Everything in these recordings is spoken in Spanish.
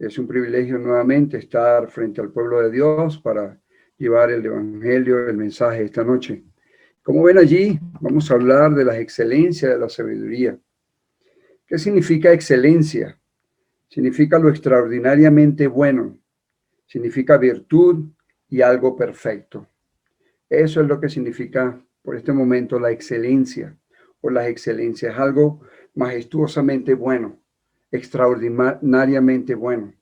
Es un privilegio nuevamente estar frente al pueblo de Dios para llevar el evangelio, el mensaje esta noche. Como ven allí, vamos a hablar de las excelencias de la sabiduría. ¿Qué significa excelencia? Significa lo extraordinariamente bueno, significa virtud y algo perfecto. Eso es lo que significa por este momento la excelencia o las excelencias, algo majestuosamente bueno, extraordinariamente bueno.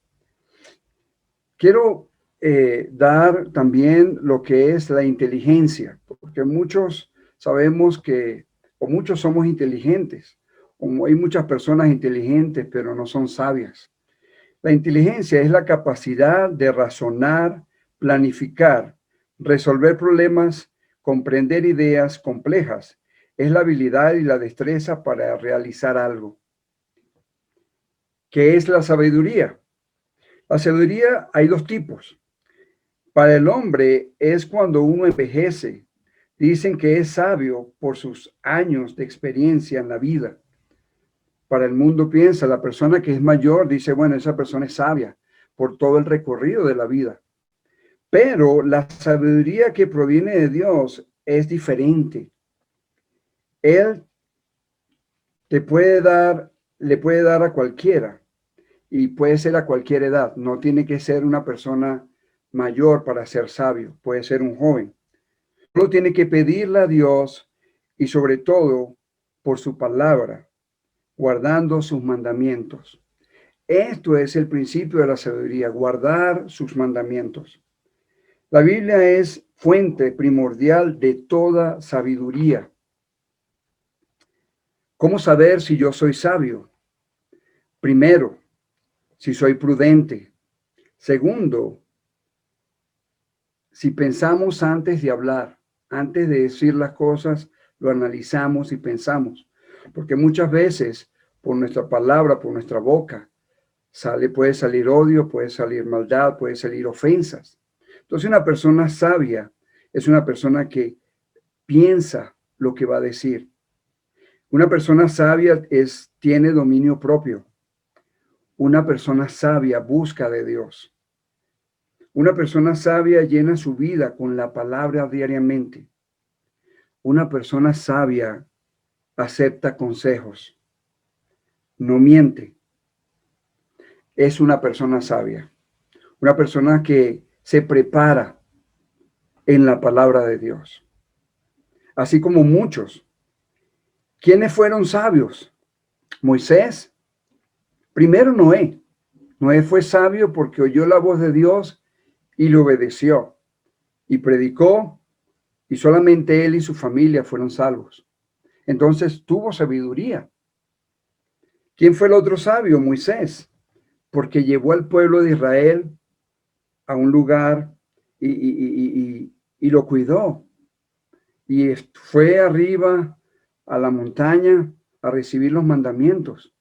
Quiero dar también lo que es la inteligencia, porque muchos sabemos que, o muchos somos inteligentes, o hay muchas personas inteligentes, pero no son sabias. La inteligencia es la capacidad de razonar, planificar, resolver problemas, comprender ideas complejas. Es la habilidad y la destreza para realizar algo. ¿Qué es la sabiduría? La sabiduría hay dos tipos. Para el hombre es cuando uno envejece. Dicen que es sabio por sus años de experiencia en la vida. Para el mundo piensa, la persona que es mayor dice, bueno, esa persona es sabia por todo el recorrido de la vida. Pero la sabiduría que proviene de Dios es diferente. Él le puede dar a cualquiera y puede ser a cualquier edad. No tiene que ser una persona mayor para ser sabio, puede ser un joven. Solo tiene que pedirle a Dios y sobre todo por su palabra, guardando sus mandamientos. Esto es el principio de la sabiduría, guardar sus mandamientos. La Biblia es fuente primordial de toda sabiduría. ¿Cómo saber si yo soy sabio? Primero, si soy prudente. Segundo, si pensamos antes de hablar, antes de decir las cosas, lo analizamos y pensamos. Porque muchas veces, por nuestra palabra, por nuestra boca, puede salir odio, puede salir maldad, puede salir ofensas. Entonces, una persona sabia es una persona que piensa lo que va a decir. Una persona sabia tiene dominio propio. Una persona sabia busca de Dios. Una persona sabia llena su vida con la palabra diariamente. Una persona sabia acepta consejos. No miente. Es una persona sabia. Una persona que se prepara en la palabra de Dios. Así como muchos. ¿Quiénes fueron sabios? Moisés. Primero Noé. Noé fue sabio porque oyó la voz de Dios y le obedeció. Y predicó, y solamente él y su familia fueron salvos. Entonces tuvo sabiduría. ¿Quién fue el otro sabio? Moisés. Porque llevó al pueblo de Israel a un lugar y lo cuidó. Y fue arriba a la montaña a recibir los mandamientos.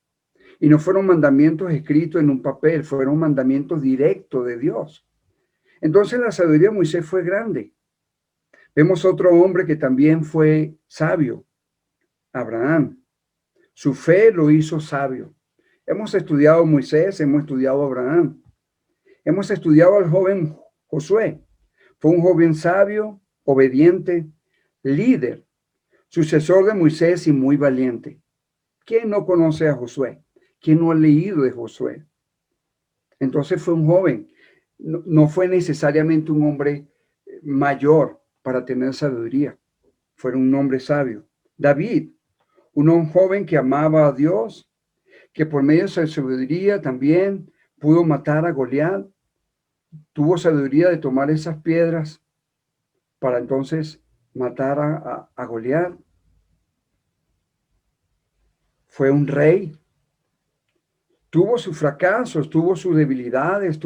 Y no fueron mandamientos escritos en un papel, fueron mandamientos directos de Dios. Entonces la sabiduría de Moisés fue grande. Vemos otro hombre que también fue sabio, Abraham. Su fe lo hizo sabio. Hemos estudiado a Moisés, hemos estudiado a Abraham. Hemos estudiado al joven Josué. Fue un joven sabio, obediente, líder, sucesor de Moisés y muy valiente. ¿Quién no conoce a Josué? ¿Quién no ha leído de Josué? Entonces fue un joven. No fue necesariamente un hombre mayor para tener sabiduría. Fue un hombre sabio. David, un joven que amaba a Dios, que por medio de su sabiduría también pudo matar a Goliat. Tuvo sabiduría de tomar esas piedras para entonces matar a Goliat. Fue un rey. Tuvo sus fracasos, tuvo sus debilidades,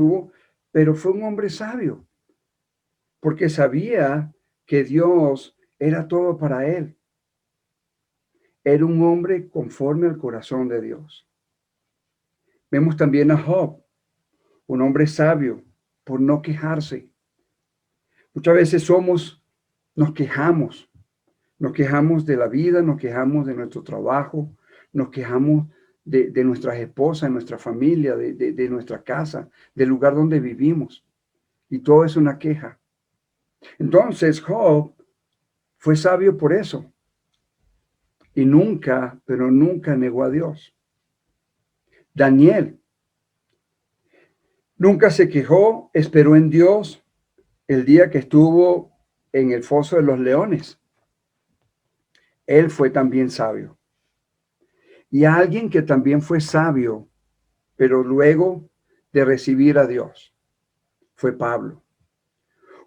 pero fue un hombre sabio, porque sabía que Dios era todo para él. Era un hombre conforme al corazón de Dios. Vemos también a Job, un hombre sabio, por no quejarse. Muchas veces nos quejamos de la vida, nos quejamos de nuestro trabajo, nos quejamos de nuestras esposas, de nuestra familia, de nuestra casa, del lugar donde vivimos. Y todo es una queja. Entonces Job fue sabio por eso. Y nunca, pero nunca negó a Dios. Daniel nunca se quejó, esperó en Dios el día que estuvo en el foso de los leones. Él fue también sabio. Y alguien que también fue sabio, pero luego de recibir a Dios, fue Pablo.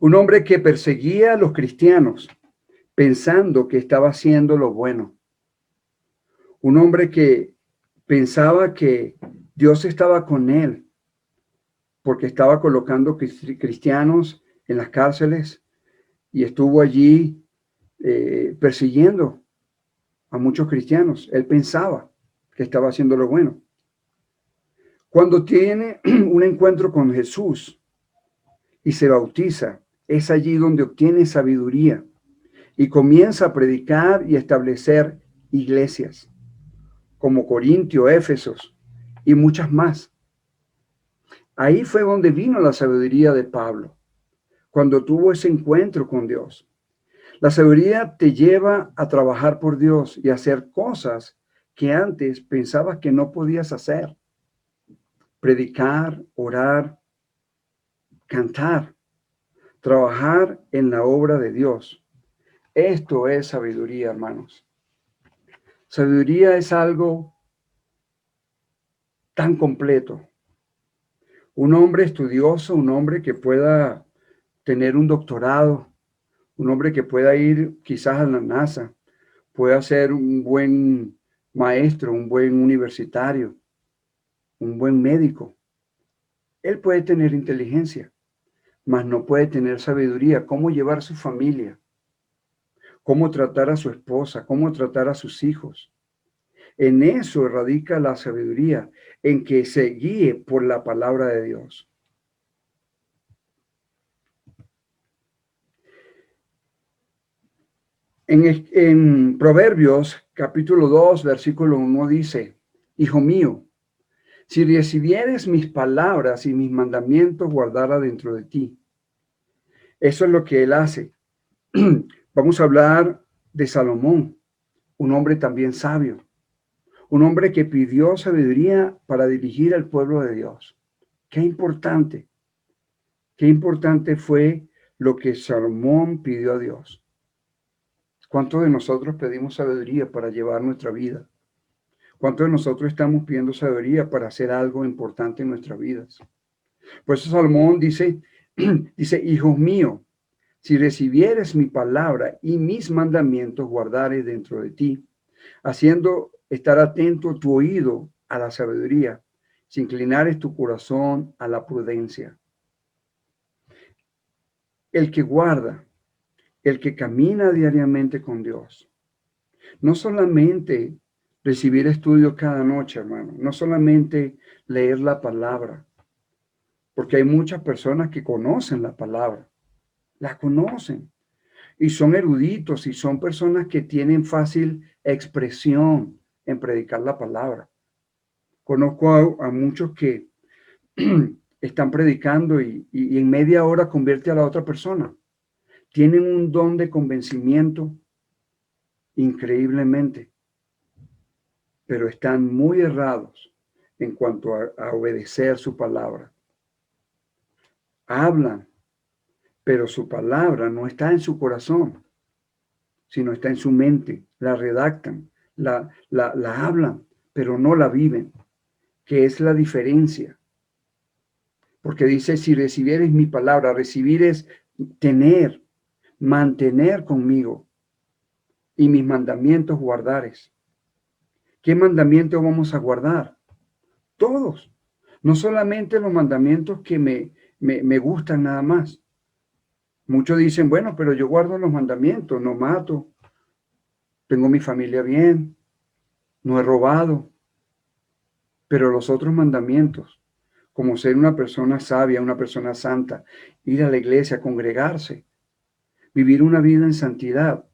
Un hombre que perseguía a los cristianos pensando que estaba haciendo lo bueno. Un hombre que pensaba que Dios estaba con él porque estaba colocando cristianos en las cárceles y estuvo allí persiguiendo a muchos cristianos. Él pensaba que estaba haciendo lo bueno. Cuando tiene un encuentro con Jesús y se bautiza, es allí donde obtiene sabiduría y comienza a predicar y establecer iglesias como Corintio, Éfesos y muchas más. Ahí fue donde vino la sabiduría de Pablo, cuando tuvo ese encuentro con Dios. La sabiduría te lleva a trabajar por Dios y a hacer cosas que antes pensabas que no podías hacer. Predicar, orar, cantar, trabajar en la obra de Dios. Esto es sabiduría, hermanos. Sabiduría es algo tan completo. Un hombre estudioso, un hombre que pueda tener un doctorado, un hombre que pueda ir quizás a la NASA, pueda ser un buen maestro, un buen universitario, un buen médico. Él puede tener inteligencia, mas no puede tener sabiduría. Cómo llevar su familia, cómo tratar a su esposa, cómo tratar a sus hijos. En eso radica la sabiduría, en que se guíe por la palabra de Dios. En Proverbios capítulo 2, versículo 1 dice, Hijo mío, si recibieres mis palabras y mis mandamientos, guardara dentro de ti. Eso es lo que él hace. Vamos a hablar de Salomón, un hombre también sabio, un hombre que pidió sabiduría para dirigir al pueblo de Dios. Qué importante fue lo que Salomón pidió a Dios. ¿Cuántos de nosotros pedimos sabiduría para llevar nuestra vida? ¿Cuántos de nosotros estamos pidiendo sabiduría para hacer algo importante en nuestras vidas? Por eso Salomón dice, hijos míos, si recibieres mi palabra y mis mandamientos, guardares dentro de ti, haciendo estar atento tu oído a la sabiduría, si inclinares tu corazón a la prudencia. El que guarda, el que camina diariamente con Dios, no solamente recibir estudio cada noche, hermano, no solamente leer la palabra, porque hay muchas personas que conocen la palabra, la conocen y son eruditos y son personas que tienen fácil expresión en predicar la palabra. Conozco a muchos que están predicando y en media hora convierte a la otra persona. Tienen un don de convencimiento increíblemente, pero están muy errados en cuanto a obedecer su palabra. Hablan, pero su palabra no está en su corazón, sino está en su mente. La redactan, la hablan, pero no la viven, que es la diferencia. Porque dice, si recibieres mi palabra, recibir es tener, mantener conmigo y mis mandamientos guardares. ¿Qué mandamientos vamos a guardar? Todos. No solamente los mandamientos que me gustan nada más. Muchos dicen, bueno, pero yo guardo los mandamientos, no mato, tengo mi familia bien, no he robado. Pero los otros mandamientos, como ser una persona sabia, una persona santa, ir a la iglesia, congregarse, vivir una vida en santidad,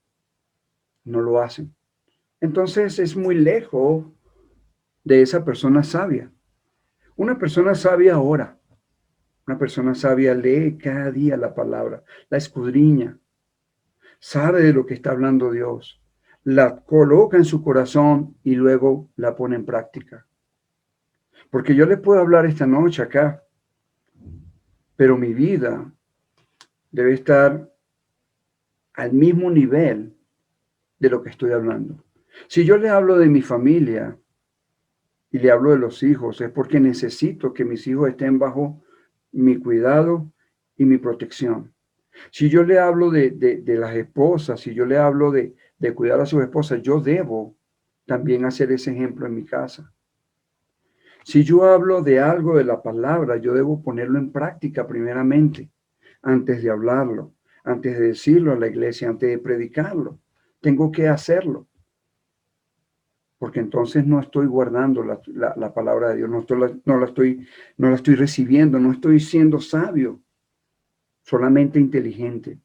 no lo hacen. Entonces es muy lejos de esa persona sabia. Una persona sabia ora. Una persona sabia lee cada día la palabra, la escudriña, sabe de lo que está hablando Dios, la coloca en su corazón y luego la pone en práctica. Porque yo le puedo hablar esta noche acá, pero mi vida debe estar al mismo nivel de lo que estoy hablando. Si yo le hablo de mi familia y le hablo de los hijos, es porque necesito que mis hijos estén bajo mi cuidado y mi protección. Si yo le hablo de las esposas, si yo le hablo de cuidar a sus esposas, yo debo también hacer ese ejemplo en mi casa. Si yo hablo de algo de la palabra, yo debo ponerlo en práctica primeramente, antes de hablarlo, antes de decirlo a la iglesia, antes de predicarlo. Tengo que hacerlo, porque entonces no estoy guardando la palabra de Dios, no la estoy recibiendo, no estoy siendo sabio, solamente inteligente.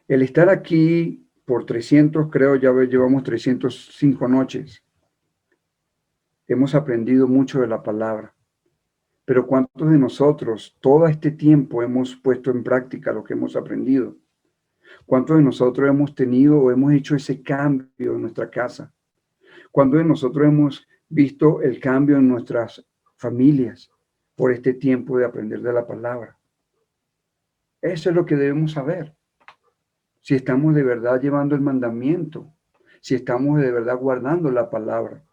El estar aquí por 300, creo, ya llevamos 305 noches. Hemos aprendido mucho de la palabra. Pero ¿cuántos de nosotros todo este tiempo hemos puesto en práctica lo que hemos aprendido? ¿Cuántos de nosotros hemos tenido o hemos hecho ese cambio en nuestra casa? ¿Cuántos de nosotros hemos visto el cambio en nuestras familias por este tiempo de aprender de la palabra? Eso es lo que debemos saber. Si estamos de verdad llevando el mandamiento, si estamos de verdad guardando la palabra.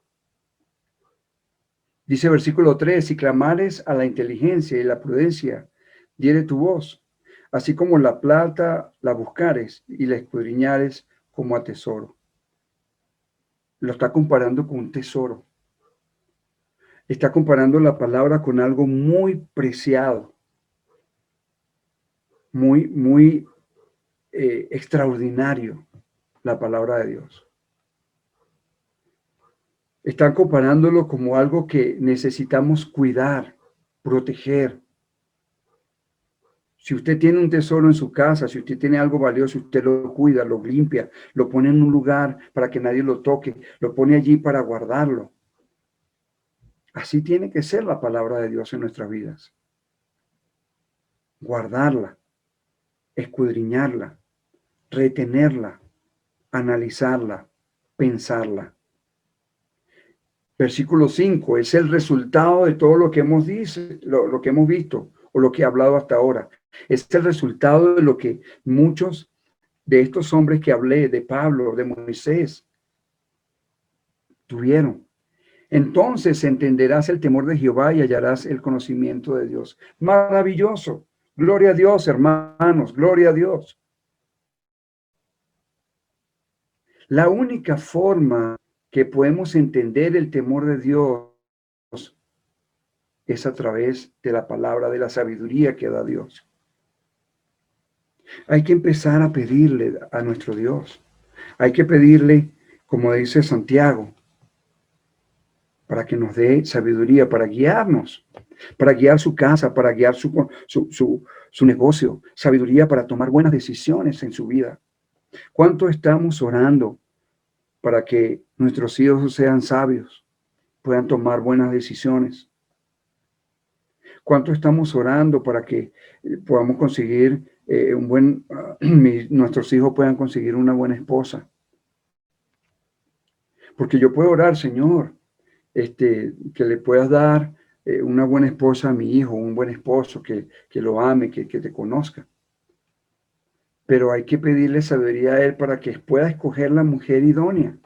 Dice versículo 3, si clamares a la inteligencia y la prudencia, diere tu voz, así como la plata la buscares y la escudriñares como a tesoro. Lo está comparando con un tesoro. Está comparando la palabra con algo muy preciado, muy extraordinario, la palabra de Dios. Están comparándolo como algo que necesitamos cuidar, proteger. Si usted tiene un tesoro en su casa, si usted tiene algo valioso, usted lo cuida, lo limpia, lo pone en un lugar para que nadie lo toque, lo pone allí para guardarlo. Así tiene que ser la palabra de Dios en nuestras vidas. Guardarla, escudriñarla, retenerla, analizarla, pensarla. Versículo 5 es el resultado de todo lo que lo que hemos visto o lo que he hablado hasta ahora. Es el resultado de lo que muchos de estos hombres que hablé, de Pablo, de Moisés, tuvieron. Entonces entenderás el temor de Jehová y hallarás el conocimiento de Dios. Maravilloso. Gloria a Dios, hermanos, gloria a Dios. La única forma que podemos entender el temor de Dios es a través de la palabra, de la sabiduría que da Dios. Hay que empezar a pedirle a nuestro Dios. Hay que pedirle, como dice Santiago, para que nos dé sabiduría, para guiarnos, para guiar su casa, para guiar su negocio, sabiduría para tomar buenas decisiones en su vida. ¿Cuánto estamos orando para que nuestros hijos sean sabios, puedan tomar buenas decisiones? ¿Cuánto estamos orando para que podamos conseguir nuestros hijos puedan conseguir una buena esposa? Porque yo puedo orar, Señor, que le puedas dar una buena esposa a mi hijo, un buen esposo que lo ame, que te conozca. Pero hay que pedirle sabiduría a él para que pueda escoger la mujer idónea.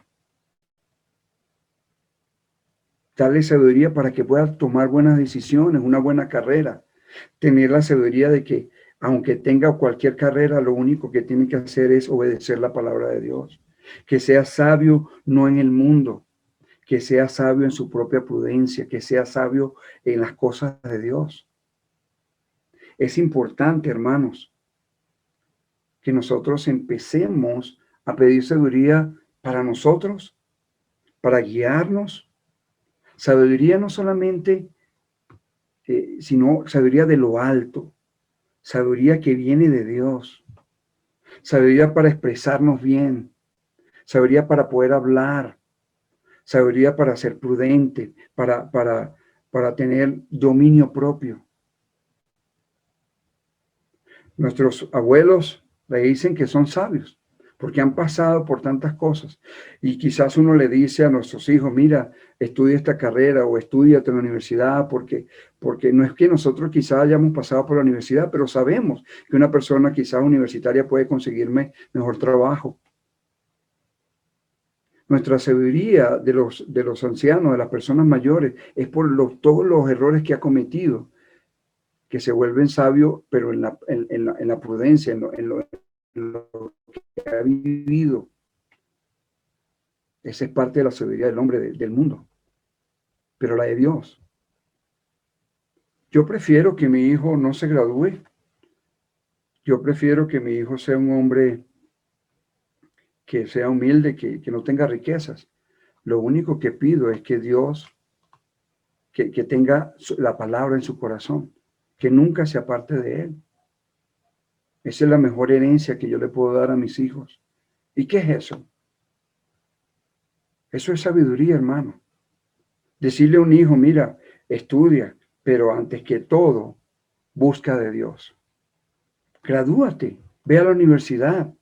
Darle sabiduría para que pueda tomar buenas decisiones, una buena carrera. Tener la sabiduría de que aunque tenga cualquier carrera, lo único que tiene que hacer es obedecer la palabra de Dios. Que sea sabio no en el mundo, que sea sabio en su propia prudencia, que sea sabio en las cosas de Dios. Es importante, hermanos, que nosotros empecemos a pedir sabiduría para nosotros, para guiarnos. Sabiduría no solamente, sino sabiduría de lo alto, sabiduría que viene de Dios, sabiduría para expresarnos bien, sabiduría para poder hablar, sabiduría para ser prudente, para tener dominio propio. Nuestros abuelos le dicen que son sabios, porque han pasado por tantas cosas. Y quizás uno le dice a nuestros hijos, mira, estudia esta carrera o estudia en la universidad, porque no es que nosotros quizás hayamos pasado por la universidad, pero sabemos que una persona quizás universitaria puede conseguirme mejor trabajo. Nuestra sabiduría de los ancianos, de las personas mayores, es por todos los errores que ha cometido, que se vuelven sabios, pero en la prudencia, en lo que ha vivido. Esa es parte de la sabiduría del hombre del mundo, pero la de Dios. Yo prefiero que mi hijo no se gradúe. Yo prefiero que mi hijo sea un hombre que sea humilde, que no tenga riquezas. Lo único que pido es que Dios, que tenga la palabra en su corazón, que nunca se aparte de él. Esa es la mejor herencia que yo le puedo dar a mis hijos. ¿Y qué es eso? Eso es sabiduría, hermano. Decirle a un hijo, mira, estudia, pero antes que todo, busca de Dios. Gradúate, ve a la universidad,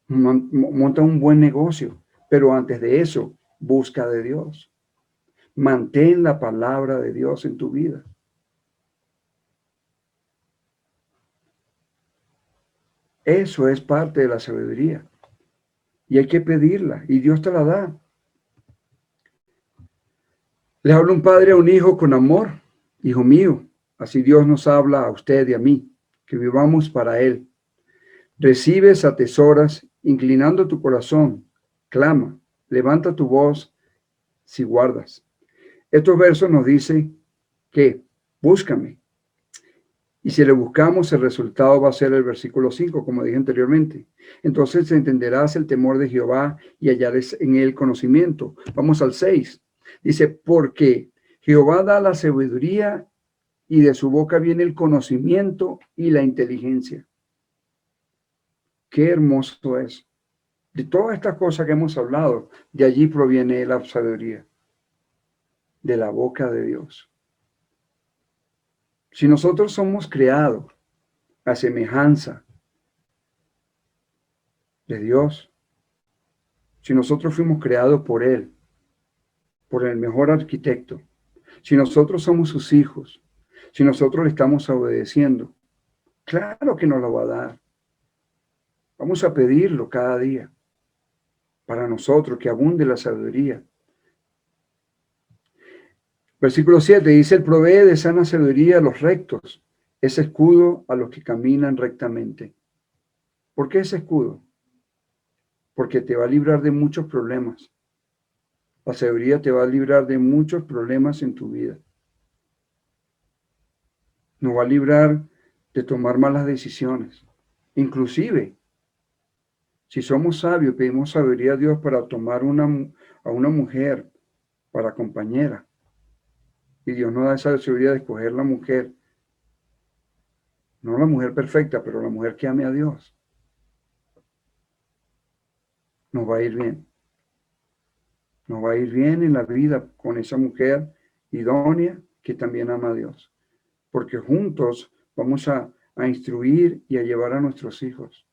monta un buen negocio, pero antes de eso, busca de Dios. Mantén la palabra de Dios en tu vida. Eso es parte de la sabiduría. Y hay que pedirla, y Dios te la da. Le habla un padre a un hijo con amor. Hijo mío, así Dios nos habla a usted y a mí, que vivamos para Él. Recibes, atesoras, inclinando tu corazón. Clama, levanta tu voz si guardas. Estos versos nos dicen que búscame. Y si le buscamos, el resultado va a ser el versículo 5, como dije anteriormente. Entonces entenderás el temor de Jehová y hallarás en él conocimiento. Vamos al 6. Dice, porque Jehová da la sabiduría y de su boca viene el conocimiento y la inteligencia. Qué hermoso es. De todas estas cosas que hemos hablado, de allí proviene la sabiduría, de la boca de Dios. Si nosotros somos creados a semejanza de Dios, si nosotros fuimos creados por Él, por el mejor arquitecto, si nosotros somos sus hijos, si nosotros le estamos obedeciendo, claro que nos lo va a dar. Vamos a pedirlo cada día para nosotros, que abunde la sabiduría. Versículo 7 dice, Él provee de sana sabiduría a los rectos, es escudo a los que caminan rectamente. ¿Por qué es escudo? Porque te va a librar de muchos problemas. La sabiduría te va a librar de muchos problemas en tu vida. Nos va a librar de tomar malas decisiones. Inclusive, si somos sabios, pedimos sabiduría a Dios para tomar a una mujer para compañera. Y Dios nos da esa sabiduría de escoger la mujer. No la mujer perfecta, pero la mujer que ame a Dios. Nos va a ir bien. Nos va a ir bien en la vida con esa mujer idónea que también ama a Dios. Porque juntos vamos a instruir y a llevar a nuestros hijos.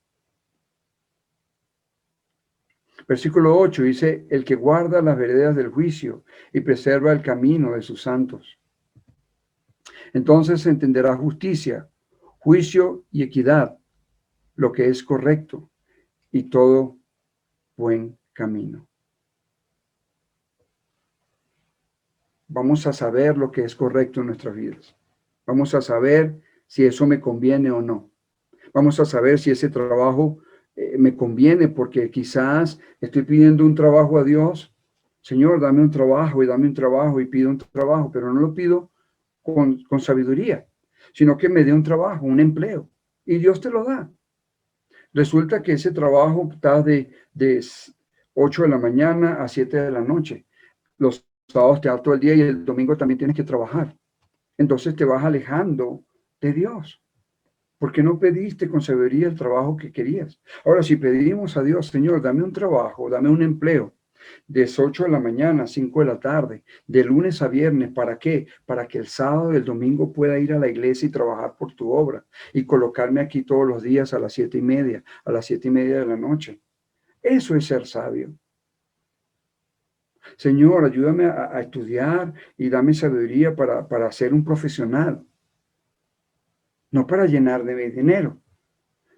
Versículo 8 dice, el que guarda las veredas del juicio y preserva el camino de sus santos. Entonces entenderá justicia, juicio y equidad, lo que es correcto y todo buen camino. Vamos a saber lo que es correcto en nuestras vidas. Vamos a saber si eso me conviene o no. Vamos a saber si ese trabajo me conviene, porque quizás estoy pidiendo un trabajo a Dios. Señor, dame un trabajo y pido un trabajo, pero no lo pido con sabiduría, sino que me dé un trabajo, un empleo, y Dios te lo da. Resulta que ese trabajo está de 8 de la mañana a 7 de la noche. Los sábados te da todo el día y el domingo también tienes que trabajar. Entonces te vas alejando de Dios, porque no pediste con sabiduría el trabajo que querías. Ahora, si pedimos a Dios, Señor, dame un trabajo, dame un empleo, de 8 de la mañana a 5 de la tarde, de lunes a viernes. ¿Para qué? Para que el sábado y el domingo pueda ir a la iglesia y trabajar por tu obra y colocarme aquí todos los días a las 7:30, a las 7:30 de la noche. Eso es ser sabio. Señor, ayúdame a estudiar y dame sabiduría para ser un profesional, no para llenar de dinero,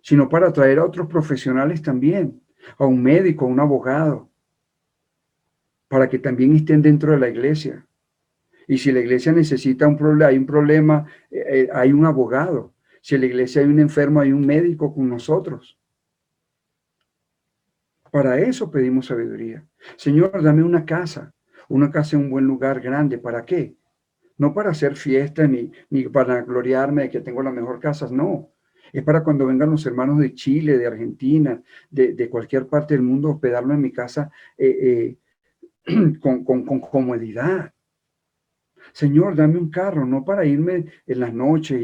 sino para atraer a otros profesionales también, a un médico, a un abogado, para que también estén dentro de la iglesia. Y si la iglesia necesita un problema, hay un problema, hay un abogado. Si en la iglesia hay un enfermo, hay un médico con nosotros. Para eso pedimos sabiduría. Señor, dame una casa en un buen lugar grande. ¿Para qué? No para hacer fiesta ni para gloriarme de que tengo las mejores casas, no. Es para cuando vengan los hermanos de Chile, de Argentina, de cualquier parte del mundo, hospedarlo en mi casa con comodidad. Señor, dame un carro, no para irme en las noches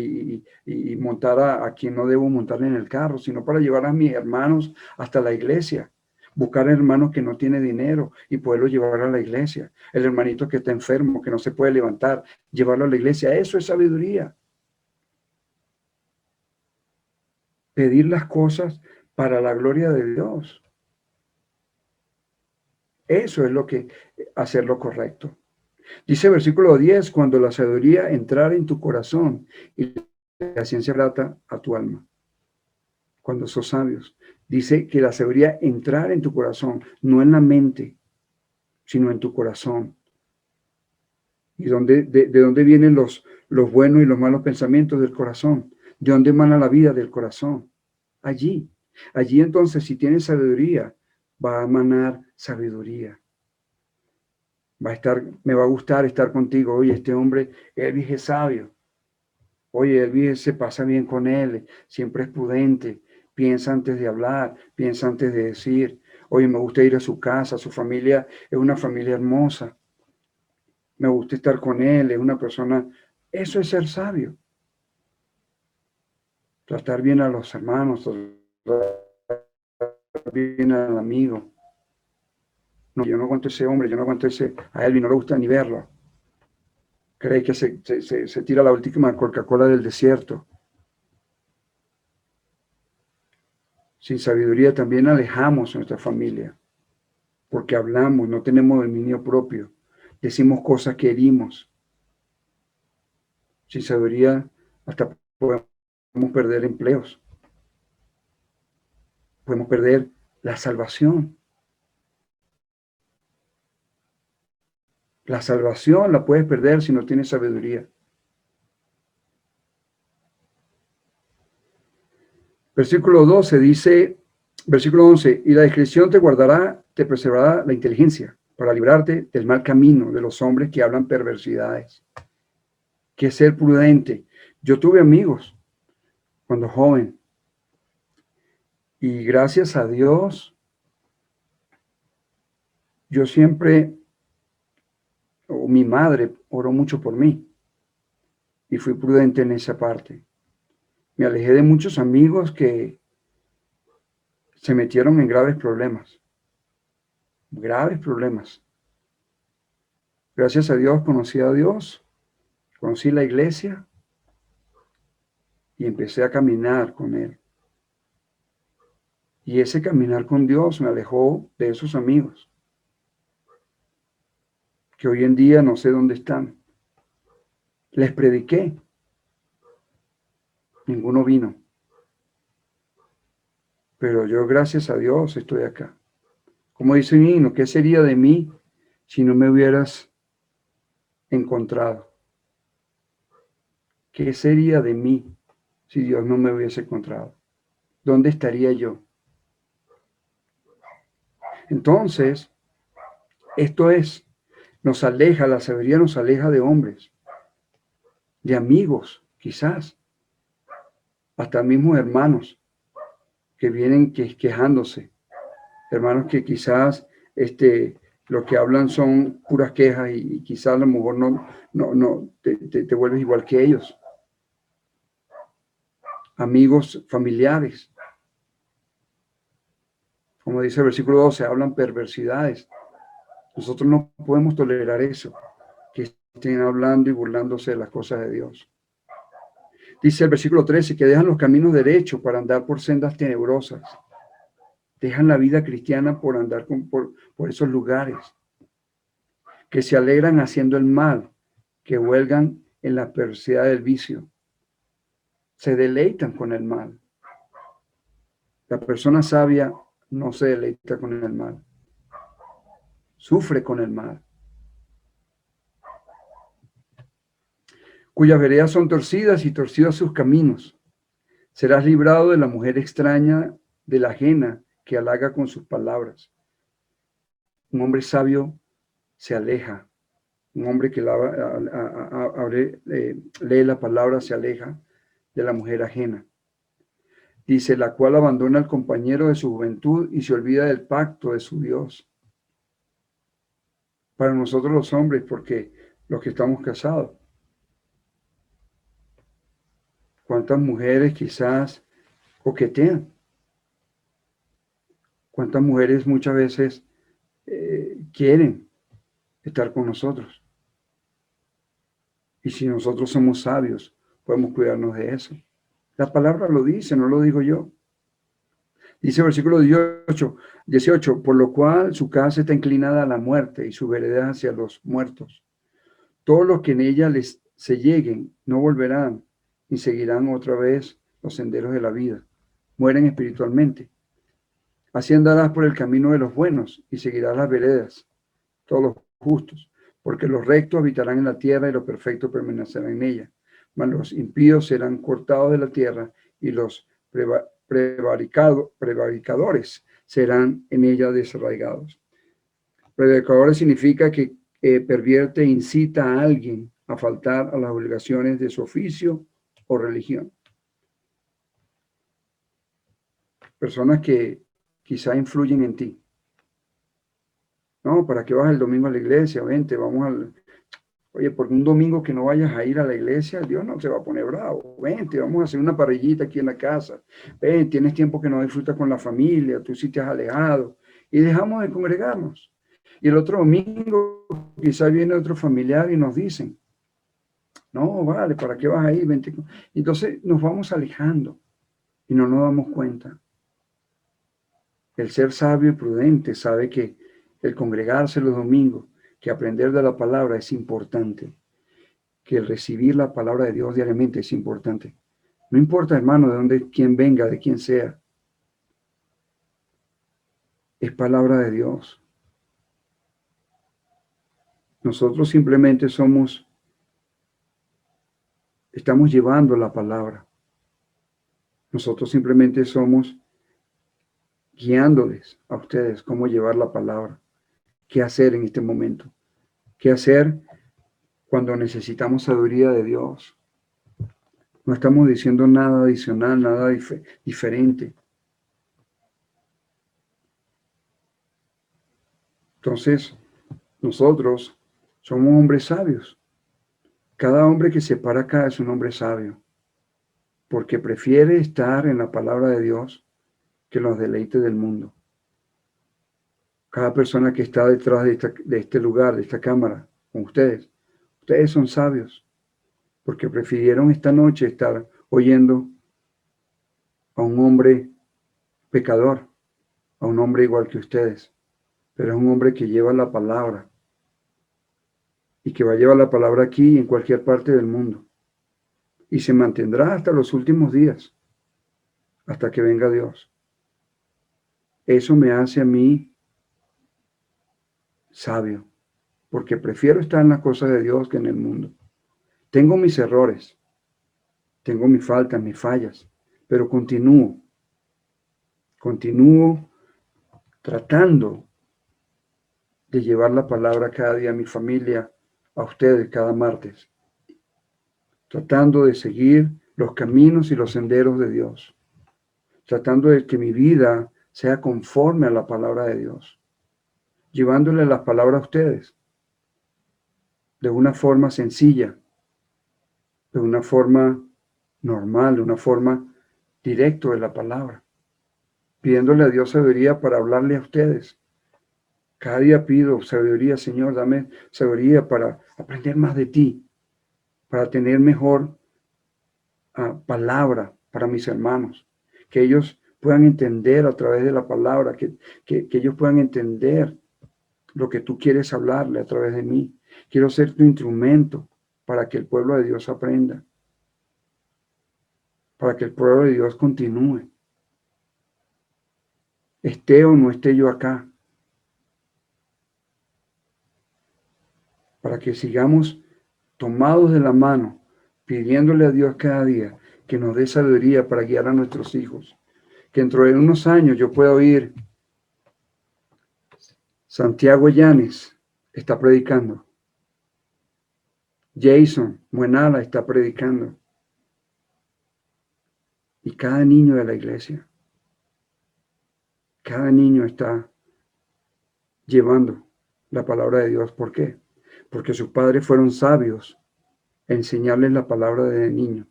y montar a quien no debo montar en el carro, sino para llevar a mis hermanos hasta la iglesia. Buscar hermanos que no tienen dinero y poderlo llevar a la iglesia. El hermanito que está enfermo, que no se puede levantar, llevarlo a la iglesia. Eso es sabiduría. Pedir las cosas para la gloria de Dios. Eso es lo que hacer lo correcto. Dice versículo 10, cuando la sabiduría entrara en tu corazón y la ciencia grata a tu alma. Cuando sos sabios. Dice que la sabiduría entrar en tu corazón, no en la mente, sino en tu corazón. ¿Y de dónde vienen los buenos y los malos pensamientos? Del corazón. ¿De dónde emana la vida? Del corazón. Allí. Allí entonces, si tienes sabiduría, va a emanar sabiduría. Me va a gustar estar contigo. Oye, este hombre, Elvis es sabio. Oye, Elvis se pasa bien con él, siempre es prudente, piensa antes de hablar, piensa antes de decir. Oye, me gusta ir a su casa, su familia es una familia hermosa. Me gusta estar con él, es una persona. Eso es ser sabio. Tratar bien a los hermanos, tratar bien al amigo. No, yo no aguanto ese hombre, yo no aguanto a Elvis no le gusta ni verlo. Cree que se tira la última Coca-Cola del desierto. Sin sabiduría también alejamos a nuestra familia, porque hablamos, no tenemos dominio propio, decimos cosas que herimos. Sin sabiduría hasta podemos perder empleos, podemos perder la salvación. La salvación la puedes perder si no tienes sabiduría. Versículo 12 dice, versículo 11, y la discreción te guardará, te preservará la inteligencia para librarte del mal camino de los hombres que hablan perversidades. Que es ser prudente. Yo tuve amigos cuando joven y gracias a Dios, yo siempre, o mi madre oró mucho por mí y fui prudente en esa parte. Me alejé de muchos amigos que se metieron en graves problemas. Graves problemas. Gracias a Dios conocí a Dios, conocí la iglesia y empecé a caminar con Él. Y ese caminar con Dios me alejó de esos amigos, que hoy en día no sé dónde están. Les prediqué, ninguno vino. Pero yo, gracias a Dios, estoy acá. Como dice un himno, ¿qué sería de mí si no me hubieras encontrado? ¿Qué sería de mí si Dios no me hubiese encontrado? ¿Dónde estaría yo? Entonces, esto es, nos aleja, la sabiduría nos aleja de hombres, de amigos, quizás, hasta mismos hermanos que vienen quejándose, hermanos que quizás lo que hablan son puras quejas y quizás a lo mejor no te vuelves igual que ellos. Amigos familiares. Como dice el versículo 12, hablan perversidades. Nosotros no podemos tolerar eso, que estén hablando y burlándose de las cosas de Dios. Dice el versículo 13, que dejan los caminos derechos para andar por sendas tenebrosas. Dejan la vida cristiana por andar por esos lugares. Que se alegran haciendo el mal, que huelgan en la perversidad del vicio. Se deleitan con el mal. La persona sabia no se deleita con el mal. Sufre con el mal. Cuyas veredas son torcidas y torcidos sus caminos. Serás librado de la mujer extraña, de la ajena, que halaga con sus palabras. Un hombre sabio se aleja. Un hombre que lee la palabra se aleja de la mujer ajena. Dice, la cual abandona al compañero de su juventud y se olvida del pacto de su Dios. Para nosotros los hombres, porque los que estamos casados. ¿Cuántas mujeres quizás coquetean? ¿Cuántas mujeres muchas veces quieren estar con nosotros? Y si nosotros somos sabios, podemos cuidarnos de eso. La palabra lo dice, no lo digo yo. Dice el versículo 18, por lo cual su casa está inclinada a la muerte y su vereda hacia los muertos. Todos los que en ella se lleguen no volverán y seguirán otra vez los senderos de la vida. Mueren espiritualmente. Así andarás por el camino de los buenos y seguirás las veredas, todos los justos, porque los rectos habitarán en la tierra y los perfectos permanecerán en ella. Mas los impíos serán cortados de la tierra y los prevaricadores serán en ella desarraigados. Prevaricadores significa que pervierte e incita a alguien a faltar a las obligaciones de su oficio o religión. Personas que quizá influyen en ti. No, ¿para qué vas el domingo a la iglesia? Vente, vamos al... Oye, porque un domingo que no vayas a ir a la iglesia, Dios no se va a poner bravo. Vente, vamos a hacer una parrillita aquí en la casa. Ven, tienes tiempo que no disfrutas con la familia, tú sí te has alejado. Y dejamos de congregarnos. Y el otro domingo quizás viene otro familiar y nos dicen, no, vale, ¿para qué vas a ir? Vente. Entonces nos vamos alejando y no nos damos cuenta. El ser sabio y prudente sabe que el congregarse los domingos, que aprender de la palabra es importante, que el recibir la palabra de Dios diariamente es importante. No importa, hermano, de dónde, quién venga, de quién sea. Es palabra de Dios. Nosotros simplemente estamos llevando la palabra. Nosotros simplemente somos guiándoles a ustedes cómo llevar la palabra, qué hacer en este momento, qué hacer cuando necesitamos sabiduría de Dios. No estamos diciendo nada adicional, nada diferente. Entonces, nosotros somos hombres sabios. Cada hombre que se para acá es un hombre sabio, porque prefiere estar en la palabra de Dios que los deleites del mundo. Cada persona que está detrás de este lugar, de esta cámara, con ustedes son sabios, porque prefirieron esta noche estar oyendo a un hombre pecador, a un hombre igual que ustedes, pero es un hombre que lleva la palabra y que va a llevar la palabra aquí y en cualquier parte del mundo y se mantendrá hasta los últimos días, hasta que venga Dios. Eso me hace a mí sabio, porque prefiero estar en las cosas de Dios que en el mundo. Tengo mis errores, tengo mis faltas, mis fallas, pero continúo tratando de llevar la palabra cada día a mi familia, a ustedes cada martes, tratando de seguir los caminos y los senderos de Dios, tratando de que mi vida sea conforme a la palabra de Dios, llevándole las palabras a ustedes de una forma sencilla, de una forma normal, de una forma directa de la palabra, pidiéndole a Dios sabiduría para hablarle a ustedes, Cada día pido sabiduría, Señor, dame sabiduría para aprender más de ti, para tener mejor palabra para mis hermanos, que ellos puedan entender a través de la palabra, que ellos puedan entender lo que tú quieres hablarle a través de mí. Quiero ser tu instrumento para que el pueblo de Dios aprenda, para que el pueblo de Dios continúe. Esté o no esté yo acá, para que sigamos tomados de la mano, pidiéndole a Dios cada día que nos dé sabiduría para guiar a nuestros hijos. Que dentro de unos años yo pueda oír Santiago Llanes está predicando. Jason Muenala está predicando. Y cada niño de la iglesia, cada niño está llevando la palabra de Dios. ¿Por qué? Porque sus padres fueron sabios en enseñarles la palabra de niño.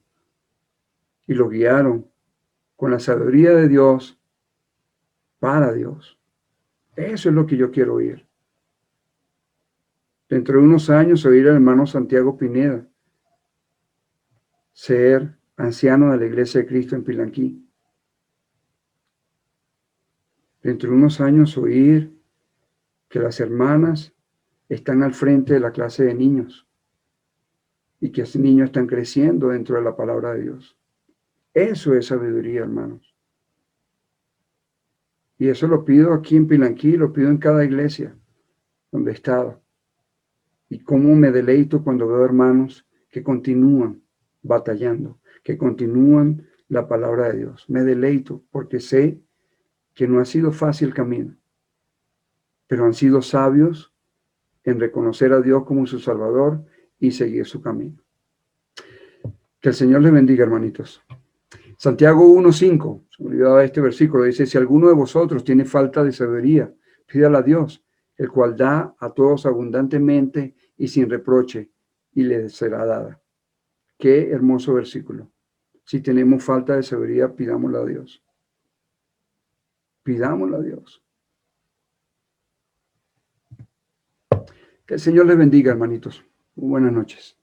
Y lo guiaron con la sabiduría de Dios para Dios. Eso es lo que yo quiero oír. Dentro de unos años oír al hermano Santiago Pineda ser anciano de la Iglesia de Cristo en Pilanquí. Dentro de unos años oír que las hermanas están al frente de la clase de niños y que esos niños están creciendo dentro de la palabra de Dios. Eso es sabiduría, hermanos. Y eso lo pido aquí en Pilanquí, lo pido en cada iglesia donde he estado. Y cómo me deleito cuando veo hermanos que continúan batallando, que continúan la palabra de Dios. Me deleito porque sé que no ha sido fácil el camino, pero han sido sabios en reconocer a Dios como su Salvador y seguir su camino. Que el Señor les bendiga, hermanitos. Santiago 1:5, se me olvidaba este versículo, dice, si alguno de vosotros tiene falta de sabiduría, pídala a Dios, el cual da a todos abundantemente y sin reproche, y le será dada. Qué hermoso versículo. Si tenemos falta de sabiduría, pidámosla a Dios. Pidámosla a Dios. Que el Señor les bendiga, hermanitos. Muy buenas noches.